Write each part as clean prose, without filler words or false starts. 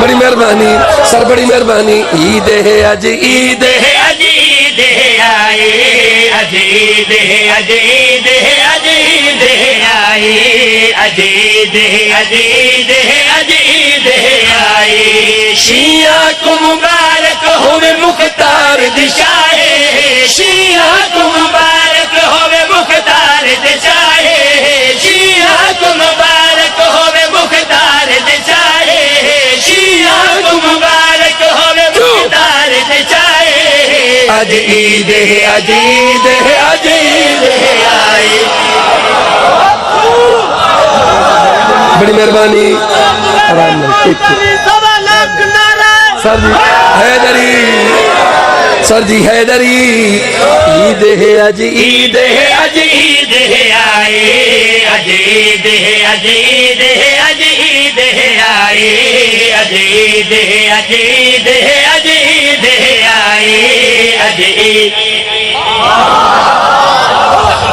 بڑی مہربانی سر بڑی مہربانی عید ہے اج عید ہے اج عید ہے آئی اج عید ہے اج عید ہے اج عید ہے آئی اج عید ہے اج عید ہے اج عید ہے آئی شیعہ کو مبارک ہوے مختار دشائے شیعہ کو مبارک ہوے مختار دشائے شیعہ کو مبارک ہوے مختار دشائے شیعہ کو مبارک ہوے مختار دشائے اج عید ہے اج عید ہے اج عید ہے آئی بڑی مہربانی آرام میں سر جی حیدری سر جی حیدری عید ہے اج عید ہے اج عید ہے آئی اج عید ہے اج عید ہے اج عید ہے آئی اج عید ہے اج عید ہے اج عید ہے آئی اج عید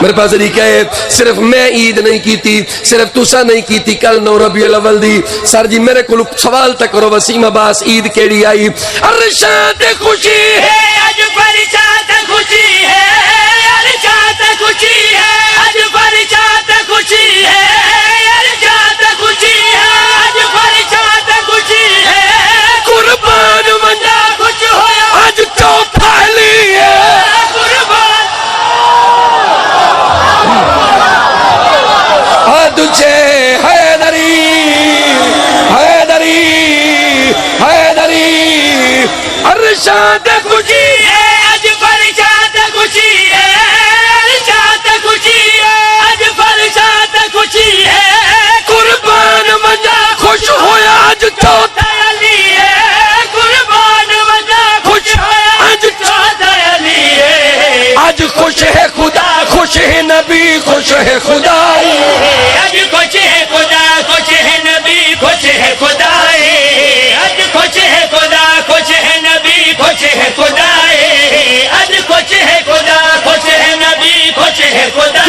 میرے پاس طریقہ ہے صرف میں عید نہیں کیتی صرف تسا نہیں کیتی کل 9 ربیع الاول دی سر جی میرے کو سوال تک کرو وسیم عباس عید کیڑی آئی ارشاد خوشی ہے اج فرشاد خوشی ہے ارشاد خوشی ہے اج فرشاد خوشی ہے ارشاد خوشی ہے اج فرشاد خوشی ہے قربان بندہ خوش ہویا آج چوتھالی ہے تجھے حیدری حیدری حیدری ارشاد خوشی ہے اج فرشاد خوشی ہے ارشاد خوشی ہے اج فرشاد خوشی ہے قربان منجا خوش ہویا آج چوتھا علی ہے قربان بندہ خوش ہویا آج چوتھا علی ہے آج خوش ہے خدا خوش ہے نبی خوش ہے خدا اج خوش ہے خدا خوش ہے نبی خوش ہے خدا اج خوش ہے خدا خوش ہے نبی خوش ہے خدا اج خوش ہے خدا خوش ہے نبی خوش ہے خدا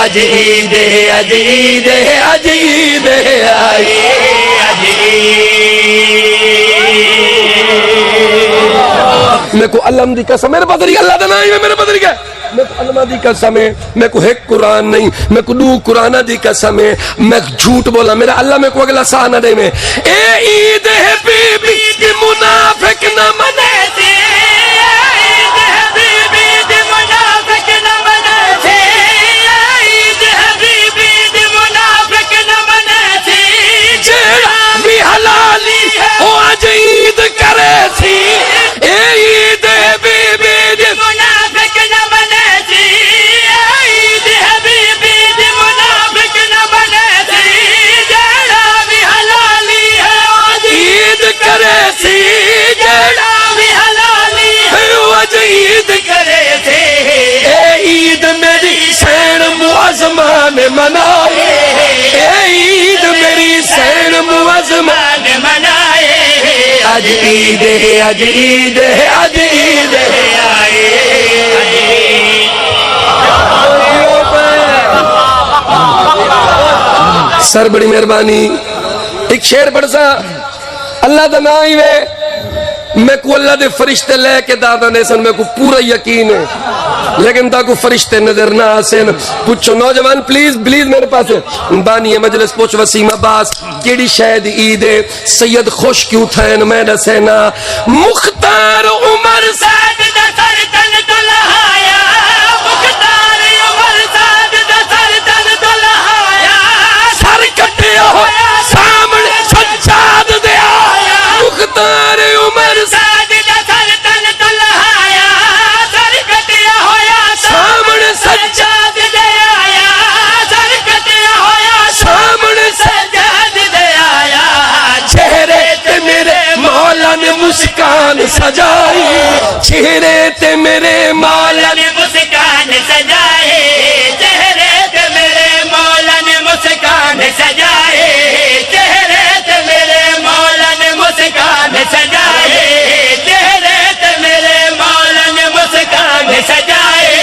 آج عید ہے اج عید ہے اج عید ہے آئی اج میں کو علم دی قسم میرے پاس طریقہ اللہ دنائی میں میرے پاس طریقہ میں کو علمہ دی قسم ہے میں کو ایک قرآن نہیں میں کو 2 قرآن دی قسم ہے میں جھوٹ بولا میرا اللہ میں کو اگلا ساہ نہ دے میں اے عید ہے بی بی دی منافق نہ منے تھی عید ہے بی بی دی منافق نہ منے تھی عید ہے بی بی دی منافق نہ منے تھی جیڑا بھی حلالی ہو آج عید کرے سی اے عید ہے بی بی دی منافق نہ بنے تھی عید ہے بی بی دی منافق نہ بنے تھی جڑا بھی حلالی ہے آج عید کرے سی جڑا بھی حلالی ہے آج عید کرے تھے اے عید میری سین معظمان منائے اے عید میری سین معظمان منائے آج عید ہے آج عید ہے آج عید ہے سر بڑی مہربانی ایک شعر پڑھ سا اللہ دا نائی وے میں کو اللہ دے فرشتے لے کے دادا نے سن میں کو پورا یقین ہے لیکن تا کو فرشتے نظر نہ آسن پوچھو نوجوان پلیز پلیز میرے پاس بانی مجلس پوچھ وسیم عباس کیڑی شاید عید ہے سید خوش کیوں تھین میں دسینا مختار عمر ساد دا سر تن دلہایا مختار عمر ساد دا سر تن دلہایا سر کٹیا ہویا سامنے سجاد دے آیا مختار عمر ساد دا سر تن دلہایا سر کٹیا ہویا سامنے سجاد دے آیا سر کٹیا ہویا سامنے سجاد دے آیا چہرے تے میرے مولا نے مسکان سجائی چہرے تے میرے مولا نے مسکان سجائے چہرے تے میرے مولا نے مسکان سجائے چہرے تے میرے مولا نے مسکان سجائے چہرے تے میرے مولا نے مسکان سجائے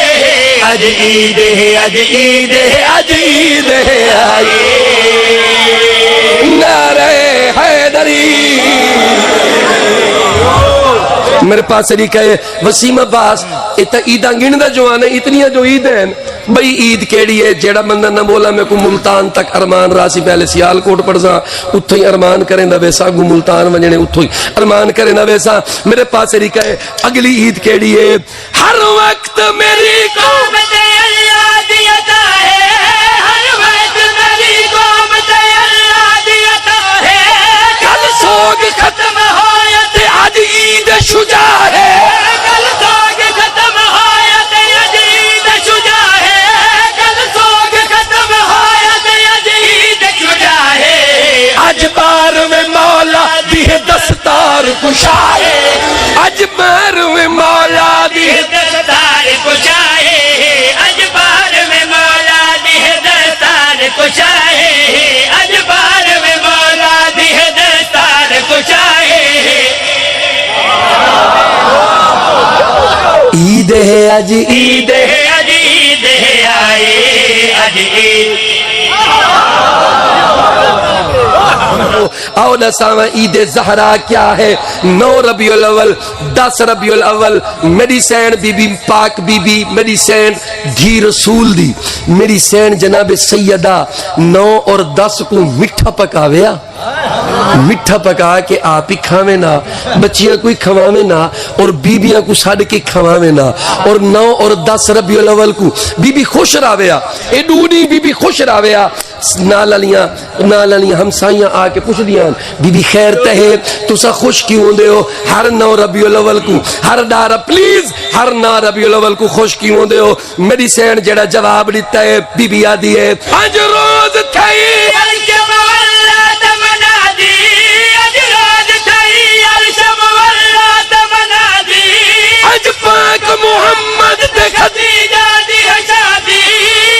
آج عید ہے آج عید ہے آج عید ہے آئی نعرہ حیدری میرے پاس طریقہ ہے وسیم عباس اتا عیدہ گندا جو آنے اتنی جو عید ہیں بھئی عید کیڑی ہے جیڑا بندہ نہ بولا میں کو ملتان تک ارمان راسی پہلے سیال کوٹ پڑھا اتھو ہی ارمان کریں دا ویسا گو ملتان ونجنے اتھو ہی ارمان کریں دا ویسا میرے پاس طریقہ ہے اگلی عید کیڑی ہے ہر وقت میری قوم اللہ دیتا ہے ہر وقت میری قوم اللہ دیتا ہے کل سوگ ختم ہویا تے آج عید شجاع ہے کل سوگ ختم ہویا تے آج عید شجاع ہے کل سوگ ختم ہویا تے آج عید شجاع ہے آج بار میں مولا دی دستار کشائے آج بار میں مولا دی دستار کشائے اجبار میں مولا دی دستار کشائے اجبار میں مولا دی دستار کشائے عید ہے آج عید ہے اج عید ہے آئے اج عید آؤ نساوہ عید زہرا کیا ہے 9 ربیع الاول 10 ربیع الاول میری سین بی بی پاک بی بی میری سین دھی رسول دی میری سین جناب سیدہ 9 اور 10 کو مٹھا پکاویا مٹھا پکا کے آپ ہی کھاوے نا بچیاں کوئی کھواوے نا اور بیبیاں کو ساڑھ کے کھواوے نا اور 9 اور 10 ربیع الاول کو بی بی خوش راویا اے ڈونی بی بی خوش راویا نالالیاں ہمسائیاں آ کے پوچھ دیاں بی بی خیر تہے تسا خوش کیوں دے ہو ہر 9 ربیع الاول کو ہر ڈارا پلیز ہر 9 ربیع الاول کو خوش کیوں دے ہو میری سین جڑا جواب دیتا ہے بی بی آدھی ہے آج روز تھائی پاک محمد دے خدیجہ دی ہے شادی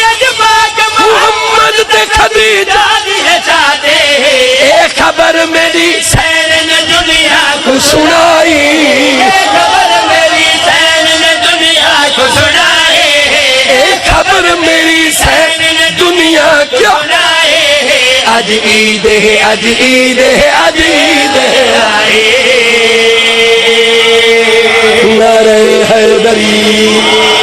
اج پاک محمد دے خدیجہ دی ہے شادی اے خبر میری سین نے دنیا کو سنائی اے خبر میری سین نے دنیا کو سنائے اے خبر میری سین دنیا کیا سنائے آج عید ہے آج عید ہے آج عید ہے آئے نعرہ حیدری